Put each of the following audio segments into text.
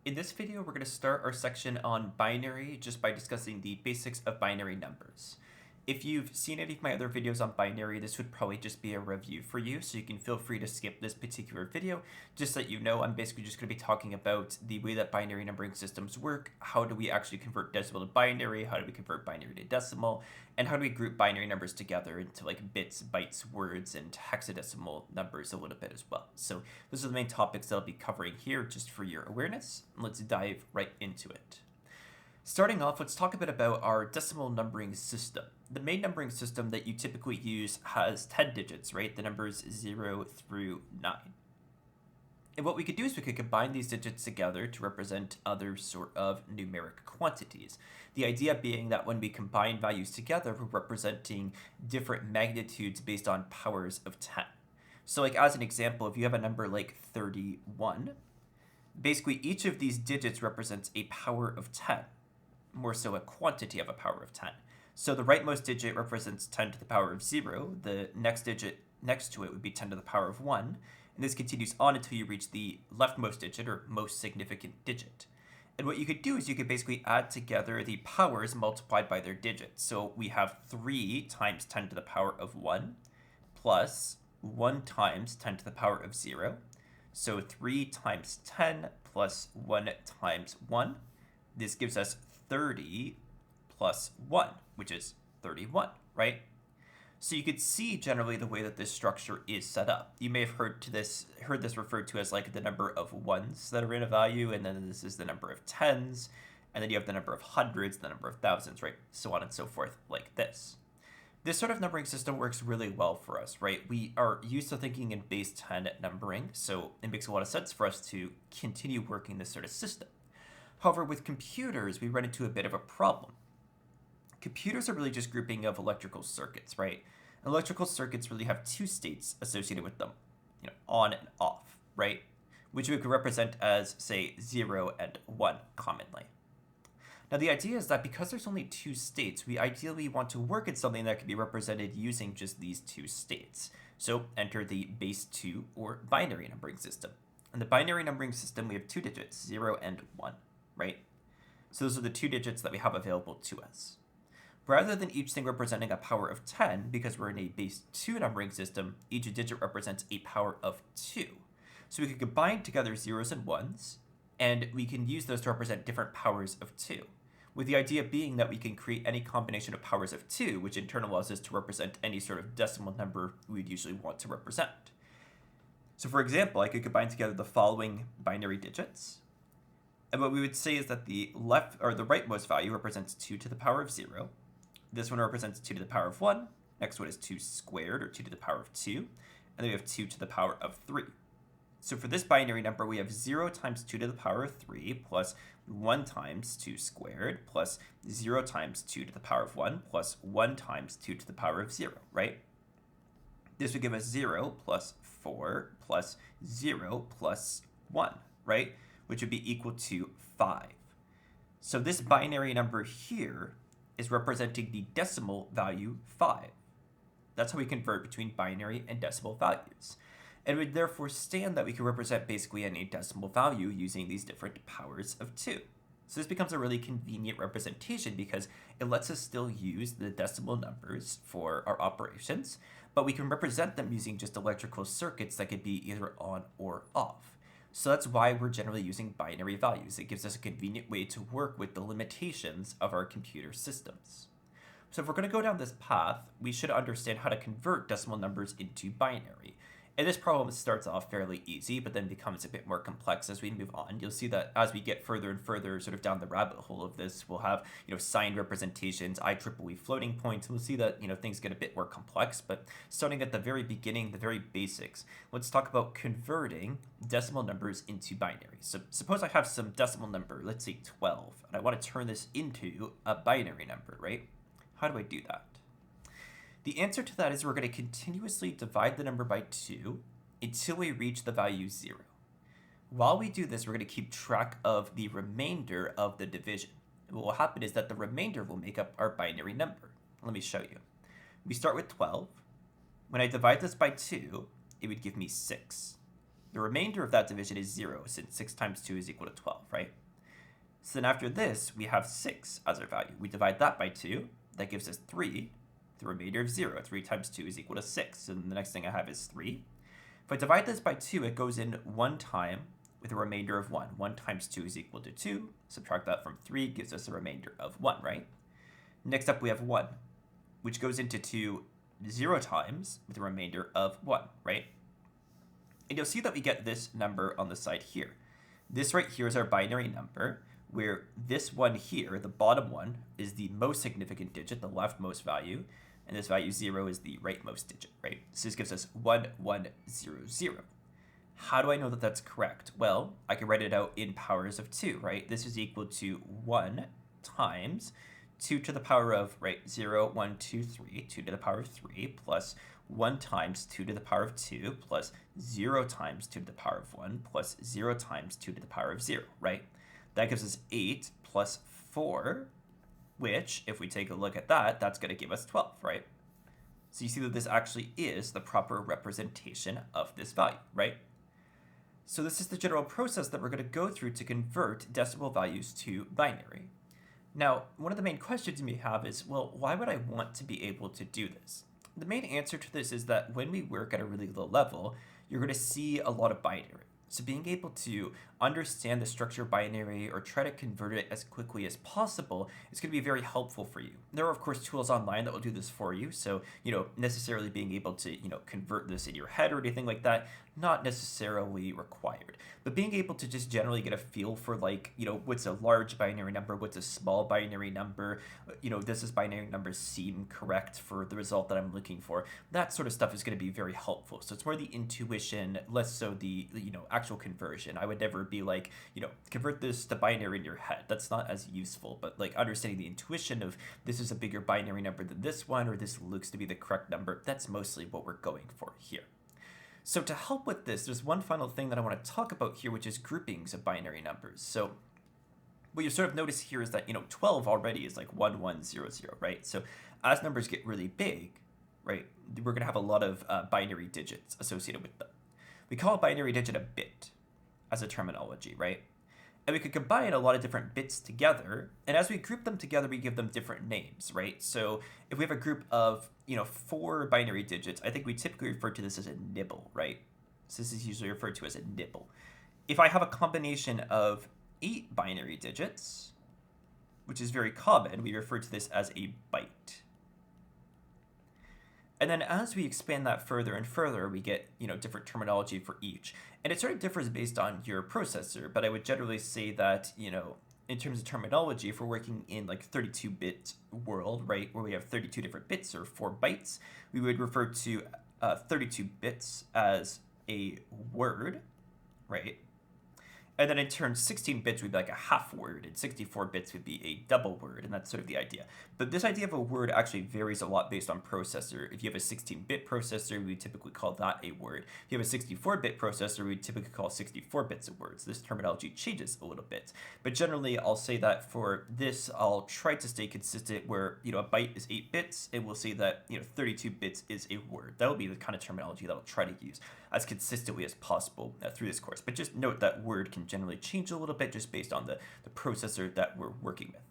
In this video, we're going to start our section on binary just by discussing the basics of binary numbers. If you've seen any of my other videos on binary, this would probably just be a review for you, so you can feel free to skip this particular video. Just so you know, I'm basically just going to be talking about the way that binary numbering systems work, how do we actually convert decimal to binary, how do we convert binary to decimal, and how do we group binary numbers together into like bits, bytes, words, and hexadecimal numbers a little bit as well. So those are the main topics that I'll be covering here just for your awareness. Let's dive right into it. Starting off, let's talk a bit about our decimal numbering system. The main numbering system that you typically use has 10 digits, right? The numbers 0 through 9. And what we could do is we could combine these digits together to represent other sort of numeric quantities. The idea being that when we combine values together, we're representing different magnitudes based on powers of 10. So like as an example, if you have a number like 31, basically each of these digits represents a power of 10. More so a quantity of a power of 10. So the rightmost digit represents 10 to the power of 0. The next digit next to it would be 10 to the power of 1. And this continues on until you reach the leftmost digit, or most significant digit. And what you could do is you could basically add together the powers multiplied by their digits. So we have 3 times 10 to the power of 1 plus 1 times 10 to the power of 0. So 3 times 10 plus 1 times 1. This gives us 30 plus 1, which is 31, right? So you could see generally the way that this structure is set up. You may have heard this referred to as like the number of ones that are in a value, and then this is the number of tens, and then you have the number of hundreds, the number of thousands, right? So on and so forth, like this. This sort of numbering system works really well for us, right? We are used to thinking in base 10 numbering, so it makes a lot of sense for us to continue working this sort of system. However, with computers, we run into a bit of a problem. Computers are really just grouping of electrical circuits, right? Electrical circuits really have two states associated with them, on and off, right? Which we could represent as, say, 0 and 1 commonly. Now, the idea is that because there's only two states, we ideally want to work in something that can be represented using just these two states. So enter the base 2 or binary numbering system. In the binary numbering system, we have two digits, 0 and 1. Right? So those are the two digits that we have available to us. Rather than each thing representing a power of 10, because we're in a base 2 numbering system, each digit represents a power of 2. So we can combine together zeros and ones, and we can use those to represent different powers of 2, with the idea being that we can create any combination of powers of 2, which in turn allows us to represent any sort of decimal number we'd usually want to represent. So for example, I could combine together the following binary digits. And what we would say is that the rightmost value represents 2 to the power of 0. This one represents 2 to the power of 1. Next one is 2 squared, or 2 to the power of 2. And then we have 2 to the power of 3. So for this binary number, we have 0 times 2 to the power of 3 plus 1 times 2 squared plus 0 times 2 to the power of 1 plus 1 times 2 to the power of 0, right? This would give us 0 plus 4 plus 0 plus 1, right? Which would be equal to 5. So this binary number here is representing the decimal value 5. That's how we convert between binary and decimal values. And it would therefore stand that we can represent basically any decimal value using these different powers of 2. So this becomes a really convenient representation because it lets us still use the decimal numbers for our operations, but we can represent them using just electrical circuits that could be either on or off. So that's why we're generally using binary values. It gives us a convenient way to work with the limitations of our computer systems. So if we're going to go down this path, we should understand how to convert decimal numbers into binary. And this problem starts off fairly easy, but then becomes a bit more complex as we move on. You'll see that as we get further and further sort of down the rabbit hole of this, we'll have, signed representations, IEEE floating points. We'll see that, things get a bit more complex, but starting at the very beginning, the very basics, let's talk about converting decimal numbers into binary. So suppose I have some decimal number, let's say 12, and I want to turn this into a binary number, right? How do I do that? The answer to that is we're going to continuously divide the number by 2 until we reach the value 0. While we do this, we're going to keep track of the remainder of the division. And what will happen is that the remainder will make up our binary number. Let me show you. We start with 12. When I divide this by 2, it would give me 6. The remainder of that division is 0, since 6 times 2 is equal to 12, right? So then after this, we have 6 as our value. We divide that by 2. That gives us 3. The remainder of 0. 3 times 2 is equal to 6. And the next thing I have is 3. If I divide this by 2, it goes in 1 time with a remainder of 1. 1 times 2 is equal to 2. Subtract that from 3 gives us a remainder of 1, right? Next up, we have 1, which goes into 2 0 times with a remainder of 1, right? And you'll see that we get this number on the side here. This right here is our binary number, where this one here, the bottom one, is the most significant digit, the leftmost value, and this value 0 is the rightmost digit, right? So this gives us 1100. How do I know that that's correct? Well, I can write it out in powers of 2, right? This is equal to 1 times 2 to the power of, right, 0, 1, 2, 3, 2 to the power of 3, plus 1 times 2 to the power of 2, plus 0 times 2 to the power of 1, plus 0 times 2 to the power of 0, right? That gives us 8 plus 4, which, if we take a look at that, that's going to give us 12, right? So you see that this actually is the proper representation of this value, right? So this is the general process that we're going to go through to convert decimal values to binary. Now, one of the main questions you may have is, well, why would I want to be able to do this? The main answer to this is that when we work at a really low level, you're going to see a lot of binary. So being able to understand the structure of binary or try to convert it as quickly as possible is going to be very helpful for you. There are, of course, tools online that will do this for you. So, necessarily being able to, convert this in your head or anything like that, not necessarily required. But being able to just generally get a feel for, like, what's a large binary number, what's a small binary number, does this binary number seem correct for the result that I'm looking for, that sort of stuff is going to be very helpful. So it's more the intuition, less so the, actual conversion. I would never be like, convert this to binary in your head. That's not as useful, but like understanding the intuition of this is a bigger binary number than this one, or this looks to be the correct number, that's mostly what we're going for here. So to help with this, there's one final thing that I want to talk about here, which is groupings of binary numbers. So what you sort of notice here is that, 12 already is like 1100, right? So as numbers get really big, right, we're going to have a lot of binary digits associated with them. We call a binary digit a bit as a terminology, right? And we could combine a lot of different bits together, and as we group them together, we give them different names, right? So if we have a group of, 4 binary digits, I think we typically refer to this as a nibble, right? So this is usually referred to as a nibble. If I have a combination of 8 binary digits, which is very common, we refer to this as a byte. And then as we expand that further and further, we get, different terminology for each. And it sort of differs based on your processor, but I would generally say that, in terms of terminology, if we're working in like 32-bit world, right, where we have 32 different bits or 4 bytes, we would refer to 32 bits as a word, right? And then in turn, 16 bits would be like a half word, and 64 bits would be a double word, and that's sort of the idea. But this idea of a word actually varies a lot based on processor. If you have a 16-bit processor, we typically call that a word. If you have a 64-bit processor, we typically call 64 bits a word. So this terminology changes a little bit. But generally, I'll say that for this, I'll try to stay consistent where, a byte is 8 bits, and we'll say that, 32 bits is a word. That'll be the kind of terminology that I'll try to use as consistently as possible through this course. But just note that word can generally change a little bit just based on the processor that we're working with.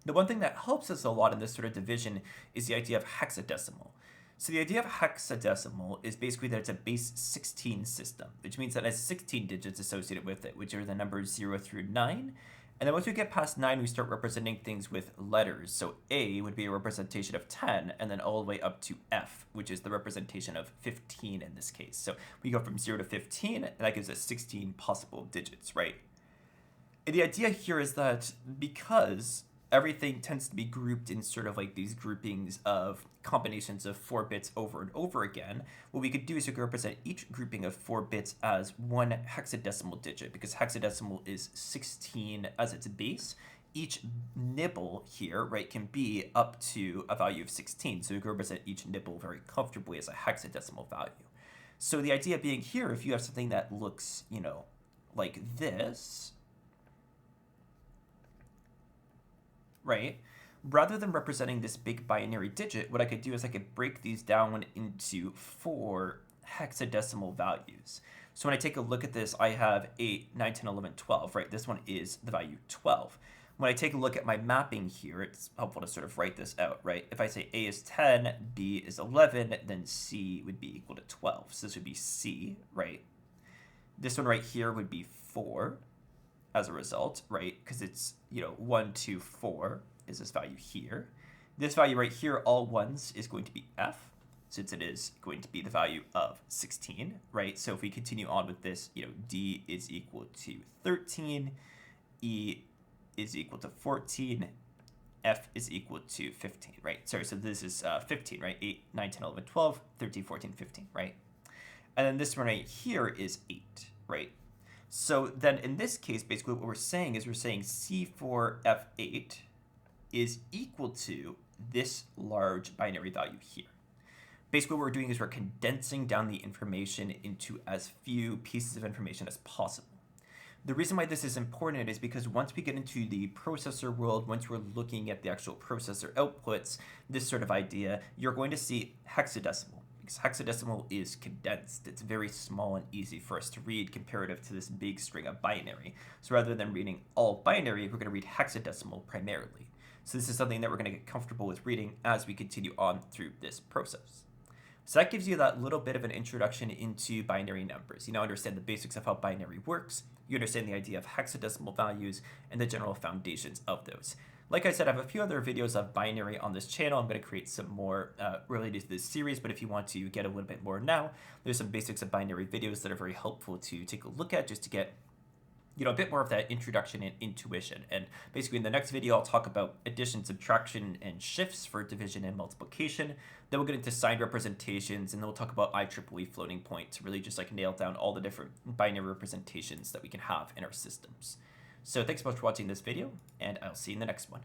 The one thing that helps us a lot in this sort of division is the idea of hexadecimal. So the idea of hexadecimal is basically that it's a base 16 system, which means that it has 16 digits associated with it, which are the numbers 0 through 9. And then once we get past 9, we start representing things with letters. So A would be a representation of 10, and then all the way up to F, which is the representation of 15 in this case. So we go from 0 to 15, and that gives us 16 possible digits, right? And the idea here is that because everything tends to be grouped in sort of like these groupings of combinations of 4 bits over and over again, what we could do is we could represent each grouping of 4 bits as one hexadecimal digit, because hexadecimal is 16 as its base. Each nibble here, right, can be up to a value of 16, so we can represent each nibble very comfortably as a hexadecimal value. So the idea being here, if you have something that looks, like this, right? Rather than representing this big binary digit, what I could do is I could break these down into 4 hexadecimal values. So when I take a look at this, I have 8, 9, 10, 11, 12, right? This one is the value 12. When I take a look at my mapping here, it's helpful to sort of write this out, right? If I say A is 10, B is 11, then C would be equal to 12. So this would be C, right? This one right here would be 4 as a result, right? Because it's, 1, 2, 4 is this value here. This value right here, all ones, is going to be F, since it is going to be the value of 16, right? So if we continue on with this, D is equal to 13, E is equal to 14, F is equal to 15, right? Sorry, so this is 15, right? 8, 9, 10, 11, 12, 13, 14, 15, right? And then this one right here is 8, right? So then in this case, basically what we're saying is C4F8 is equal to this large binary value here. Basically what we're doing is we're condensing down the information into as few pieces of information as possible. The reason why this is important is because once we get into the processor world, once we're looking at the actual processor outputs, this sort of idea, you're going to see hexadecimal. Because hexadecimal is condensed. It's very small and easy for us to read comparative to this big string of binary. So rather than reading all binary, we're going to read hexadecimal primarily. So this is something that we're going to get comfortable with reading as we continue on through this process. So that gives you that little bit of an introduction into binary numbers. You now understand the basics of how binary works, you understand the idea of hexadecimal values, and the general foundations of those. Like I said, I have a few other videos of binary on this channel. I'm going to create some more related to this series, but if you want to get a little bit more now, there's some basics of binary videos that are very helpful to take a look at just to get a bit more of that introduction and intuition. And basically in the next video, I'll talk about addition, subtraction, and shifts for division and multiplication. Then we'll get into signed representations, and then we'll talk about IEEE floating point to really just like nail down all the different binary representations that we can have in our systems. So thanks so much for watching this video, and I'll see you in the next one.